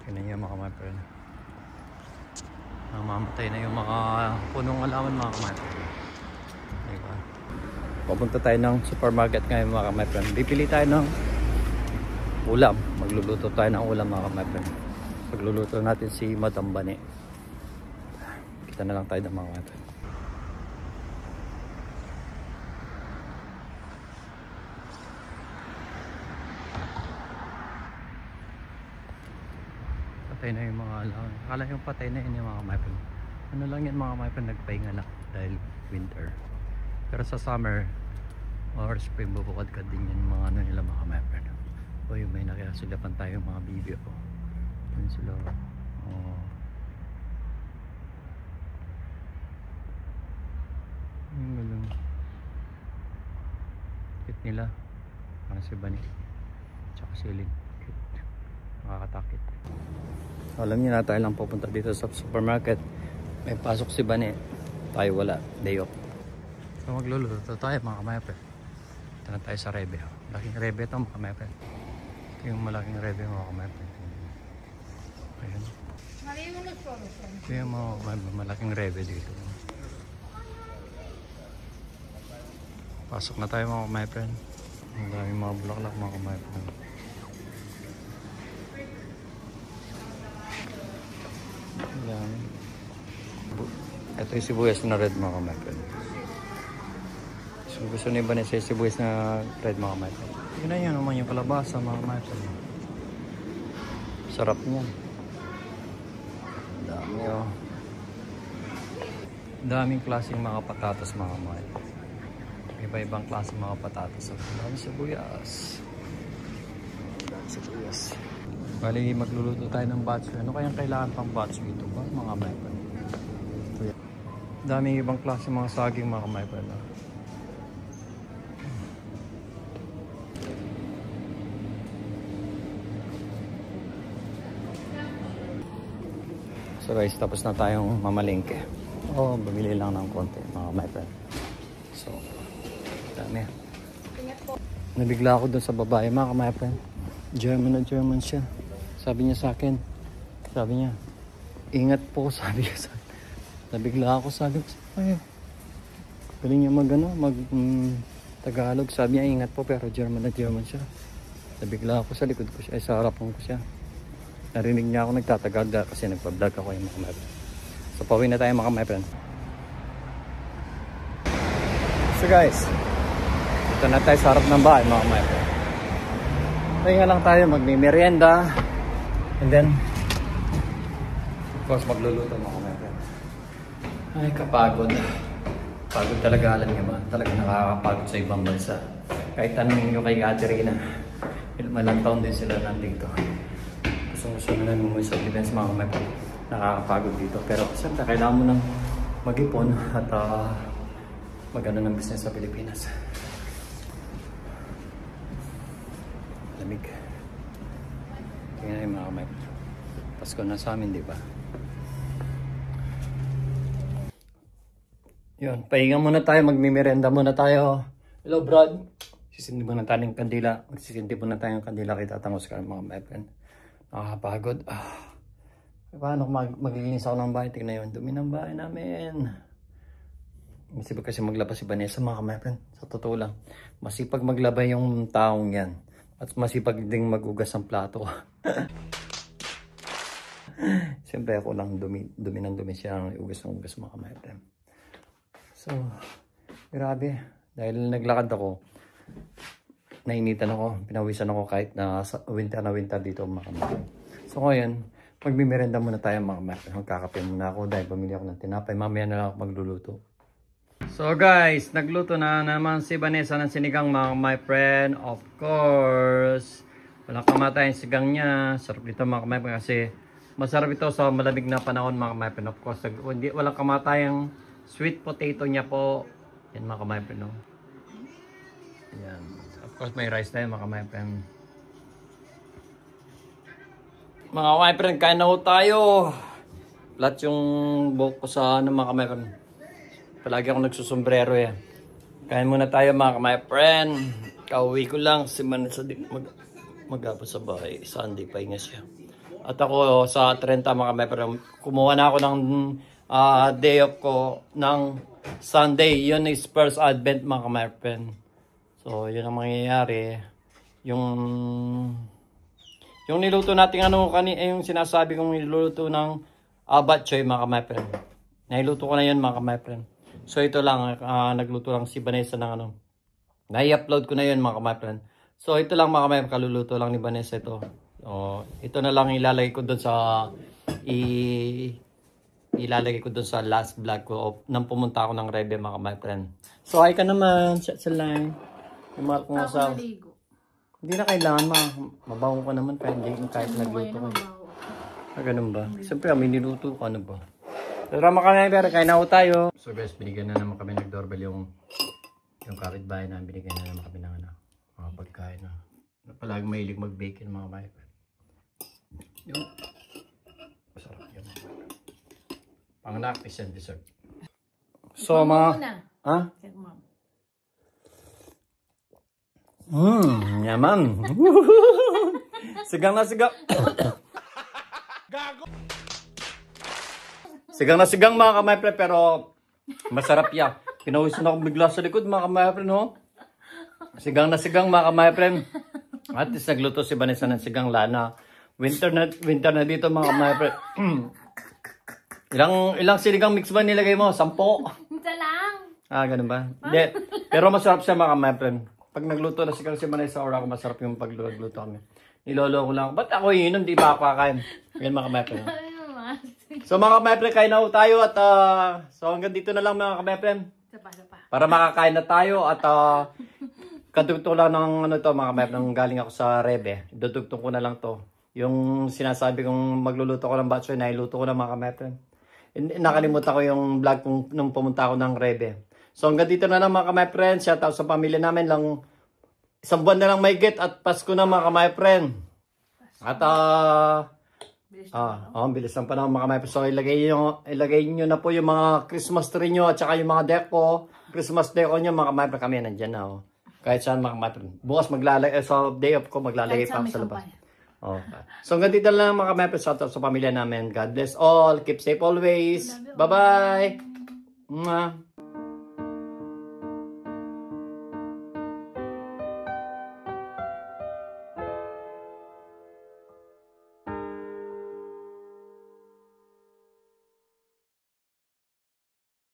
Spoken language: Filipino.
Tingnan niyo mga my friend. Namamatay na yung mga punong alaman mga my friend. Diba? Pupunta tayo ng supermarket ngayon mga my friend. Bibili tayo ng ulam. Magluluto tayo ng ulam mga my friend. Pagluluto natin si Madam Bane. Kita na lang tayo ng mga my friend. Patay na yung mga alaman. Akala yung patay na yun yung mga my friend. Ano lang yan mga my friend, nagpahinga lang dahil winter. Pero sa summer or spring bubukad-kad din yan mga ano nila mga my friend. O yung may nakilasilapan tayo mga video. Yun sila. Oh. Yung galang. Cute nila. Parang si Bani. Tsaka si Lin. Cute. Nakakatakit. Alam niyo na tayo lang pupunta dito sa supermarket. May pasok si Bani. Tayo wala. Day off. So magluluto tayo mga kamayape. Ito na tayo sa Rebe. Malaking Rebe ito mga kamayape. Ito yung malaking Rebe mga kamayape. Ayan. Ito yung mga malaking Rebe dito. Pasok na tayo mga kamayape. Ang daming mga bulaklak mga kamayape. Ayan. Ito yung sibuyas na red mga kamayape. So gusto na iba na siya sibuyas na red mga kamayape. Yun na yun naman yung kalabasa mga kamayape. Sarap niyan. Dami oh. Daming klaseng mga patatas mga kamayape. Iba-ibang klaseng mga patatas. Dami sibuyas. Dami sibuyas. Bali magluluto tayo ng batch. Ano kayang kailangan pang batch dito ba mga kamayape? Daming ibang klase mga saging mga kamayape. So guys, tapos na tayong mamalingke. Oh, bumili lang ng konti mga kamayape. So, dami. Nabigla ako dun sa babae mga kamayape. German na German siya. Sabi niya sa akin. Sabi niya, ingat po sabi niya sa akin. Nabigla ako, sabi ko, ay, galing niya Tagalog. Sabi niya, ingat po, pero German na German siya. Nabigla ako sa likod ko siya, sa harapan ko siya. Narinig niya ako nagtatagalog kasi nagpa-vlog ako yung mga kamayape. So, pauwi na tayo mga kamayape. So guys, ito na tayo sa harap ng bahay mga kamayape. Pahinga lang tayo, magmimerienda. And then, of course, magluluto mga kamayape. Ay, kapagod. Pagod talaga, alam niyo ba? Talaga nakakapagod sa ibang bansa. Kahit tanong nyo kay Katerina, malang taon din sila nandito. Gusto na namin sa Philippines mga kamayape. Nakakapagod dito. Pero siyempre, kailangan mo nang mag-ipon at mag-ano ng business sa Pilipinas. Lamig. Tingnan yung mga kamayape. Pasko na sa amin, di ba? Yun, pahinga muna tayo, magmimerenda muna tayo. Hello, Brad. Sisindi muna tayo ng kandila. Magsisindi muna tayo ng kandila kay Tatangos ka mga kamayape. Nakakapagod. Paano maglilinis ako ng bahay? Tingnan yun, dumi ng bahay namin. Masipag kasi maglaba si Vanessa mga kamayape. Sa totoo lang, masipag maglaba yung taong yan. At masipag ding magugas ng plato. Siyempre ako lang dumi ng dumi siya ang ugas ng ugas mga kamayape. So, grabe. Dahil naglakad ako, nainitan ako, pinawisan ako kahit na winter dito mga kamayape. So ngayon, magmimerenda muna tayo mga kamayape. Magkakape muna ako dahil bumili ako ng tinapay. Mamaya na lang ako magluluto. So guys, nagluto na naman si Vanessa ng sinigang mga my friend. Of course, walang kamatay yung sigang niya. Sarap dito mga kamayape kasi masarap ito sa malamig na panahon mga kamayape. Of course, walang kamatay yung sweet potato niya po. Yan mga kamayape, no? Yan. Of course, may rice na yun mga kamayape. Mga kamayape, kain na ho tayo. Lahat yung buhok ko sa mga kamayape. Palagi ako nagsusombrero yan. Kain muna tayo mga kamayape. Kauwi ko lang si Manasa mag-abot sa bahay. Sunday, pahinga siya. At ako sa 30 mga ka-my-friend, kumuha na ako ng day off ko ng Sunday. Yun is first advent mga ka-my-friend. So, yun ang mangyayari. Yung niluto natin yung sinasabi kong niluluto ng bok choy mga ka-my-friend. Nailuto ko na yun mga ka-my-friend. So, ito lang, nagluto lang si Vanessa ng nai-upload ko na yun mga ka-my-friend. So, ito lang mga ka-my-friend, kaluluto lang ni Vanessa ito. Ito na lang ilalagay ko doon sa ilalagay ko doon sa last vlog ko nang pumunta ako ng Rebe mga ka-my-friend. So, ay ka naman, chat sa line. Yung mga kung sa... Hindi na kailangan mabaho ka naman kahit nagluto ko. Ganun ba? Siyempre, may niluto ko, ano ba? Drama kami, pero kain na tayo. So guys, binigyan na naman kami nag-doorbell yung kapitbahay na. Binigyan na naman kami ng mga pagkain na. Palagi mahilig mag-bake mga ka-my-friend. Yung masarap yun. Pang-nakis and dessert. So mga... Ha? Yaman. Sigang na sigang. Sigang na sigang mga ka-my-friend, pero masarap yan. Pinawisan ako bigla sa likod mga ka-my-friend, no? Sigang na sigang mga ka-my-friend. At least nagluto si Vanessa ng sigang lana. Winter na dito mga ka-my-friend. Ilang sinigang mix ba nilagay mo? 10? Isa lang. Ganun ba? Hindi. Pero masarap siya mga ka-my-friend. Pag nagluto na sigang si Vanessa or ako, masarap yung pagluto kami. Nilolo ko lang. Ba't ako inom? Di ba ako kakain? Yan mga ka-my-friend. So mga ka-my-friend, kain na tayo at so hanggang dito na lang mga ka-my-friend. Para makakain na tayo at kadugtong lang ng mga ka-my-friend, galing ako sa Rebe. Dudugtong ko na lang to. Yung sinasabi kong magluluto ko ng bok choy, nailuto ko na mga ka-my-friend. Nakalimutan ko yung vlog kung nung pumunta ako ng Rebe. So hanggang dito na lang mga ka-my-friend. Shout out sa pamilya namin lang. Isang buwan na lang may get at Pasko na mga ka-my-friend. At bilis lang pa na mga ka-my-friend. So ilagay nyo na po yung mga Christmas tree nyo at saka yung mga deco. Christmas deco nyo mga ka-my-friend. Kami nandyan na. Kahit saan mga ka-my-friend. Bukas maglalagay, so day off ko maglalagay pa sa labas. Okay. So hanggang dito lang mga ka-my-friend. Shout out sa pamilya namin. God bless all. Keep safe always. Bye-bye.